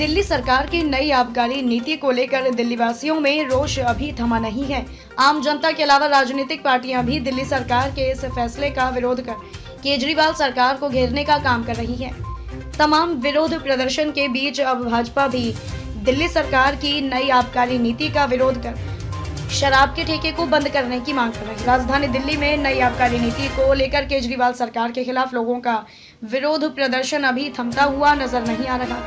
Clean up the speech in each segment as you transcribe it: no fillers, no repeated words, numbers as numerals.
दिल्ली सरकार की नई आबकारी नीति को लेकर दिल्ली वासियों में रोष अभी थमा नहीं है। आम जनता के अलावा राजनीतिक पार्टियां भी दिल्ली सरकार के इस फैसले का विरोध कर केजरीवाल सरकार को घेरने का काम कर रही है। तमाम विरोध प्रदर्शन के बीच अब भाजपा भी दिल्ली सरकार की नई आबकारी नीति का विरोध कर शराब के ठेके को बंद करने की मांग कर रही है। राजधानी दिल्ली में नई आबकारी नीति को लेकर केजरीवाल सरकार के खिलाफ लोगों का विरोध प्रदर्शन अभी थमता हुआ नजर नहीं आ रहा।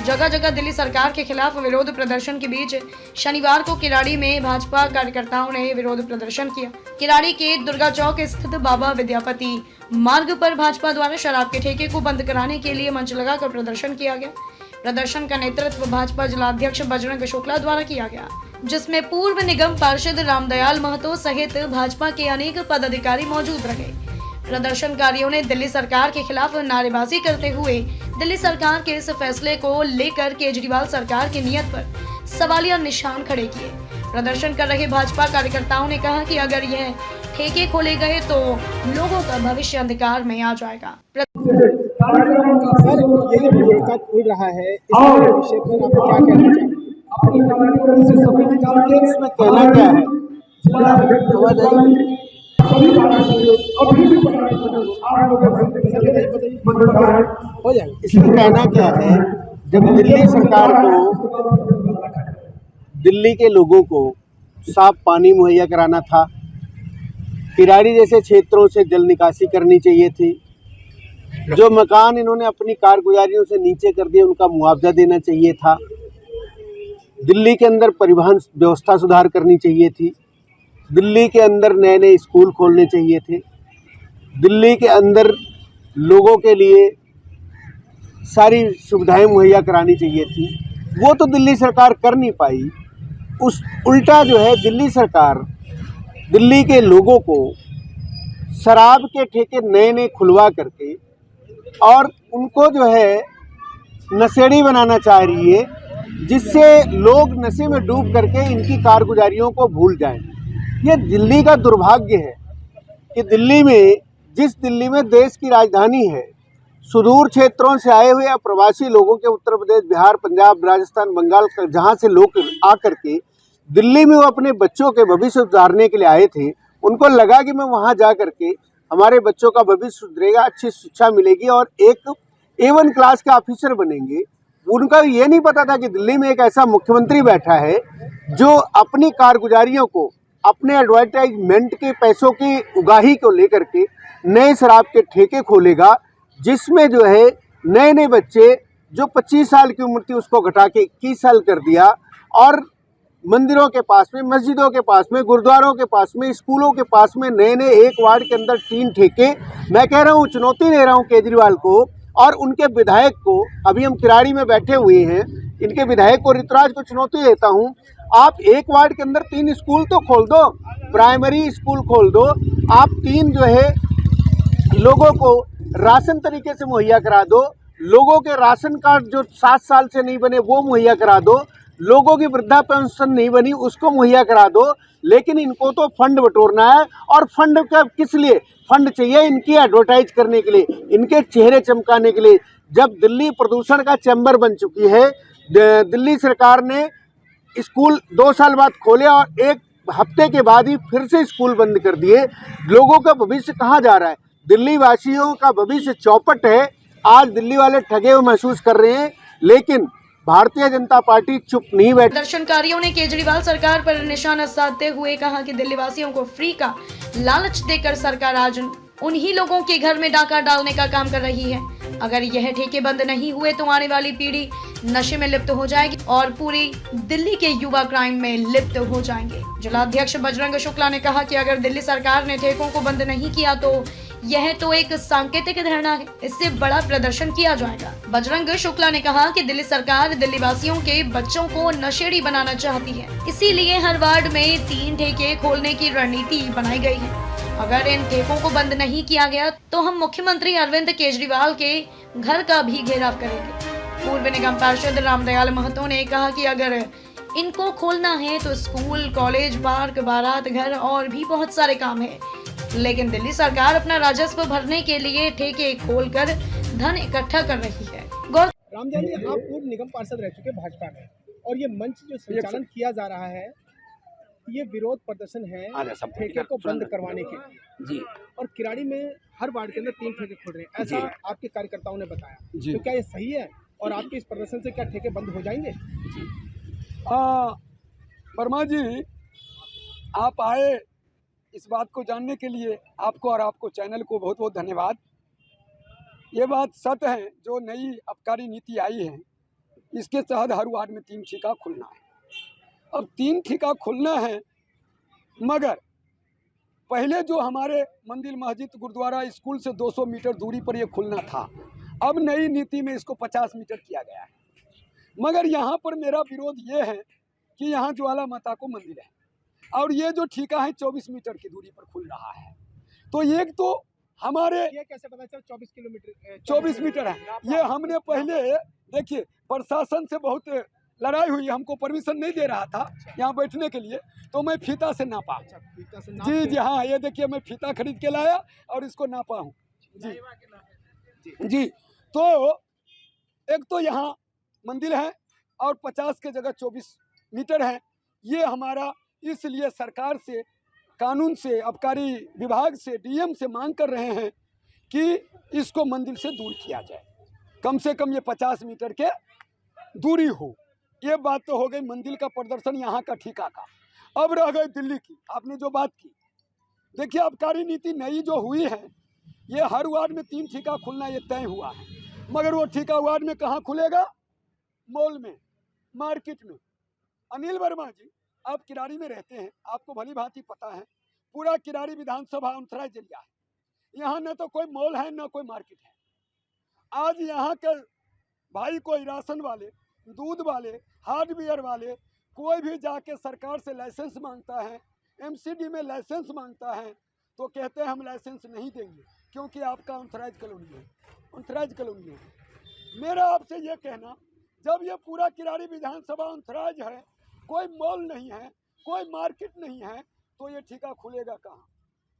जगह जगह दिल्ली सरकार के खिलाफ विरोध प्रदर्शन के बीच शनिवार को किराड़ी में भाजपा कार्यकर्ताओं ने विरोध प्रदर्शन किया। किराड़ी के दुर्गा चौक स्थित बाबा विद्यापति मार्ग पर भाजपा द्वारा शराब के ठेके को बंद कराने के लिए मंच लगाकर प्रदर्शन किया गया। प्रदर्शन का नेतृत्व भाजपा जिलाध्यक्ष बजरंग शुक्ला द्वारा किया गया, जिसमें पूर्व निगम पार्षद रामदयाल महतो सहित भाजपा के अनेक पदाधिकारी मौजूद रहे। प्रदर्शनकारियों ने दिल्ली सरकार के खिलाफ नारेबाजी करते हुए दिल्ली सरकार के इस फैसले को लेकर केजरीवाल सरकार की नीयत पर सवालिया निशान खड़े किए। प्रदर्शन कर रहे भाजपा कार्यकर्ताओं ने कहा कि अगर यह ठेके खोले गए तो लोगों का भविष्य अंधकार में आ जाएगा। सर, ये ठेका खुल रहा है, इस विषय पर आप क्या कहना चाहेंगे? इसमें कहना क्या है? हो जाएगा। इसमें कहना क्या है, जब दिल्ली सरकार को दिल्ली के लोगों को साफ पानी मुहैया कराना था, किराड़ी जैसे क्षेत्रों से जल निकासी करनी चाहिए थी, जो मकान इन्होंने अपनी कारगुजारियों से नीचे कर दिए उनका मुआवजा देना चाहिए था, दिल्ली के अंदर परिवहन व्यवस्था सुधार करनी चाहिए थी, दिल्ली के अंदर नए नए स्कूल खोलने चाहिए थे, दिल्ली के अंदर लोगों के लिए सारी सुविधाएं मुहैया करानी चाहिए थी। वो तो दिल्ली सरकार कर नहीं पाई। उस उल्टा जो है दिल्ली सरकार दिल्ली के लोगों को शराब के ठेके नए नए खुलवा करके और उनको जो है नशेड़ी बनाना चाह रही है, जिससे लोग नशे में डूब करके इनकी कारगुजारियों को भूल जाएं। ये दिल्ली का दुर्भाग्य है कि जिस दिल्ली में देश की राजधानी है, सुदूर क्षेत्रों से आए हुए प्रवासी लोगों के उत्तर प्रदेश, बिहार, पंजाब, राजस्थान, बंगाल, जहाँ से लोग आकर के दिल्ली में वो अपने बच्चों के भविष्य सुधारने के लिए आए थे, उनको लगा कि मैं वहाँ जा कर के हमारे बच्चों का भविष्य सुधरेगा, अच्छी शिक्षा मिलेगी और एक A1 क्लास के ऑफिसर बनेंगे। उनका ये नहीं पता था कि दिल्ली में एक ऐसा मुख्यमंत्री बैठा है जो अपनी कारगुजारियों को अपने एडवर्टाइजमेंट के पैसों की उगाही को लेकर के नए शराब के ठेके खोलेगा, जिसमें जो है नए नए बच्चे जो 25 साल की उम्र थी उसको घटा के 21 साल कर दिया और मंदिरों के पास में, मस्जिदों के पास में, गुरुद्वारों के पास में, स्कूलों के पास में नए नए एक वार्ड के अंदर 3 ठेके। मैं कह रहा हूँ, चुनौती दे रहा हूँ केजरीवाल को और उनके विधायक को। अभी हम किराड़ी में बैठे हुए हैं, इनके विधायक को, ऋतुराज को चुनौती देता हूँ, आप एक वार्ड के अंदर 3 स्कूल तो खोल दो, प्राइमरी स्कूल खोल दो। आप 3 जो है लोगों को राशन तरीके से मुहैया करा दो, लोगों के राशन कार्ड जो 7 साल से नहीं बने वो मुहैया करा दो, लोगों की वृद्धा पेंशन नहीं बनी उसको मुहैया करा दो। लेकिन इनको तो फंड बटोरना है, और फंड का किस लिए? फंड चाहिए इनकी एडवर्टाइज करने के लिए, इनके चेहरे चमकाने के लिए। जब दिल्ली प्रदूषण का चैम्बर बन चुकी है, दिल्ली सरकार ने स्कूल 2 साल बाद खोले और 1 हफ्ते के बाद ही फिर से स्कूल बंद कर दिए। लोगों का भविष्य कहाँ जा रहा है? दिल्ली वासियों का भविष्य चौपट है। आज दिल्ली वाले ठगे हुए महसूस कर रहे हैं, लेकिन भारतीय जनता पार्टी चुप नहीं बैठी। प्रदर्शनकारियों ने केजरीवाल सरकार पर निशाना साधते हुए कहा कि दिल्ली वासियों को फ्री का लालच देकर सरकार आज उन्हीं लोगों के घर में डाका डालने का काम कर रही है। अगर यह ठेके बंद नहीं हुए तो आने वाली पीढ़ी नशे में लिप्त हो जाएगी और पूरी दिल्ली के युवा क्राइम में लिप्त हो जाएंगे। जिलाध्यक्ष बजरंग शुक्ला ने कहा कि अगर दिल्ली सरकार ने ठेकों को बंद नहीं किया तो यह तो एक सांकेतिक धरना है, इससे बड़ा प्रदर्शन किया जाएगा। बजरंग शुक्ला ने कहा कि दिल्ली सरकार दिल्ली वासियों के बच्चों को नशेड़ी बनाना चाहती है, इसीलिए हर वार्ड में 3 ठेके खोलने की रणनीति बनाई गई है। अगर इन ठेकों को बंद नहीं किया गया तो हम मुख्यमंत्री अरविंद केजरीवाल के घर का भी घेराव करेंगे। पूर्व निगम पार्षद रामदयाल महतो ने कहा कि अगर इनको खोलना है तो स्कूल, कॉलेज, पार्क, बारात घर और भी बहुत सारे काम है, लेकिन दिल्ली सरकार अपना राजस्व भरने के लिए ठेके खोलकर धन इकट्ठा कर रही है। रामदयाल जी, आप पूर्व निगम पार्षद रह चुके भाजपा में, और ये मंच जो संचालन किया जा रहा है, ये विरोध प्रदर्शन है ठेके को बंद करवाने के जी। और किराड़ी में हर वार्ड के अंदर 3 ठेके खुल रहे हैं, ऐसा जी। आपके कार्यकर्ताओं ने बताया। जी। तो क्या ये सही है, और आपके इस प्रदर्शन से क्या ठेके बंद हो जाएंगे? जी। वर्मा जी, आप आए इस बात को जानने के लिए, आपको और आपको चैनल को बहुत बहुत धन्यवाद। ये बात सत्य है, जो नई आबकारी नीति आई है, इसके तहत हर वार्ड में 3 ठेका खुलना है। अब 3 ठेका खुलना है, मगर पहले जो हमारे मंदिर, मस्जिद, गुरुद्वारा, स्कूल से 200 मीटर दूरी पर ये खुलना था, अब नई नीति में इसको 50 मीटर किया गया है। मगर यहाँ पर मेरा विरोध ये है कि यहाँ ज्वाला माता को मंदिर है, और ये जो ठेका है 24 मीटर की दूरी पर खुल रहा है। तो एक तो हमारे ये कैसे पता चला 24 मीटर है, ये हमने पहले, देखिए, प्रशासन से बहुत लड़ाई हुई, हमको परमिशन नहीं दे रहा था यहाँ बैठने के लिए, तो मैं फीता से नापा। जी जी हाँ, ये देखिए, मैं फीता खरीद के लाया और इसको नापा हूँ। जी जी। तो एक तो यहाँ मंदिर है और 50 के जगह 24 मीटर है। ये हमारा, इसलिए सरकार से, कानून से, आबकारी विभाग से, डीएम से मांग कर रहे हैं कि इसको मंदिर से दूर किया जाए, कम से कम ये 50 मीटर के दूरी हो। ये बात तो हो गई मंदिर का प्रदर्शन, यहाँ का ठेका का। अब रह गई दिल्ली की, आपने जो बात की। देखिए, आबकारी नीति नई जो हुई है, ये हर वार्ड में 3 ठेका खुलना ये तय हुआ है, मगर वो ठेका वार्ड में कहाँ खुलेगा? मॉल में, मार्केट में। अनिल वर्मा जी, आप किराड़ी में रहते हैं, आपको भली भांति पता है, पूरा किराड़ी विधानसभा ऑथराइज्ड एरिया है। यहाँ न तो कोई मॉल है, न कोई मार्केट है। आज यहाँ के भाई, कोई राशन वाले, दूध वाले, हार्डवेयर वाले, कोई भी जाके सरकार से लाइसेंस मांगता है, एमसीडी में लाइसेंस मांगता है, तो कहते हैं हम लाइसेंस नहीं देंगे, क्योंकि आपका ऑथराइज कॉलोनी है, ऑथराइज कॉलोनी है। मेरा आपसे ये कहना, जब ये पूरा किराड़ी विधानसभा ऑथराइज है, कोई मॉल नहीं है, कोई मार्केट नहीं है, तो ये ठेका खुलेगा कहाँ?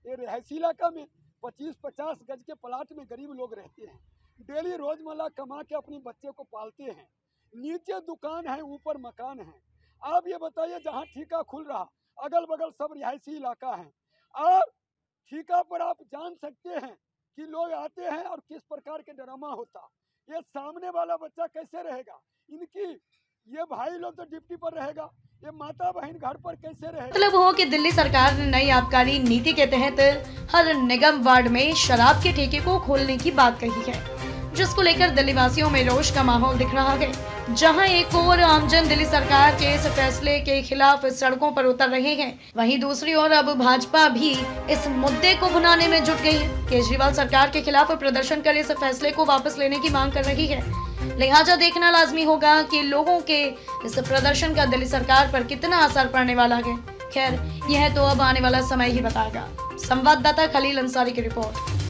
ये रिहायशी इलाका में 25-50 गज के प्लाट में गरीब लोग रहते हैं, डेली रोजमर्रा कमा के अपने बच्चे को पालते हैं, नीचे दुकान है, ऊपर मकान है। आप ये बताइए, जहाँ ठेका खुल रहा, अगल बगल सब रिहायशी इलाका है, और ठेका पर आप जान सकते हैं कि लोग आते हैं और किस प्रकार के ड्रामा होता। ये सामने वाला बच्चा कैसे रहेगा? इनकी ये भाई लोग तो डिप्टी पर रहेगा, ये माता बहन घर पर कैसे रहेगा? मतलब हो कि दिल्ली सरकार ने नई आबकारी नीति के तहत हर निगम वार्ड में शराब के ठेके को खोलने की बात कही है, जिसको लेकर दिल्ली वासियों में रोष का माहौल दिख रहा है। जहां एक ओर आमजन दिल्ली सरकार के इस फैसले के खिलाफ सड़कों पर उतर रहे हैं, वहीं दूसरी ओर अब भाजपा भी इस मुद्दे को भुनाने में जुट गई है। केजरीवाल सरकार के खिलाफ प्रदर्शन कर इस फैसले को वापस लेने की मांग कर रही है। लिहाजा देखना लाजमी होगा कि लोगों के इस प्रदर्शन का दिल्ली सरकार पर कितना असर पड़ने वाला है। खैर, यह तो अब आने वाला समय ही बताएगा। संवाददाता खलील अंसारी की रिपोर्ट।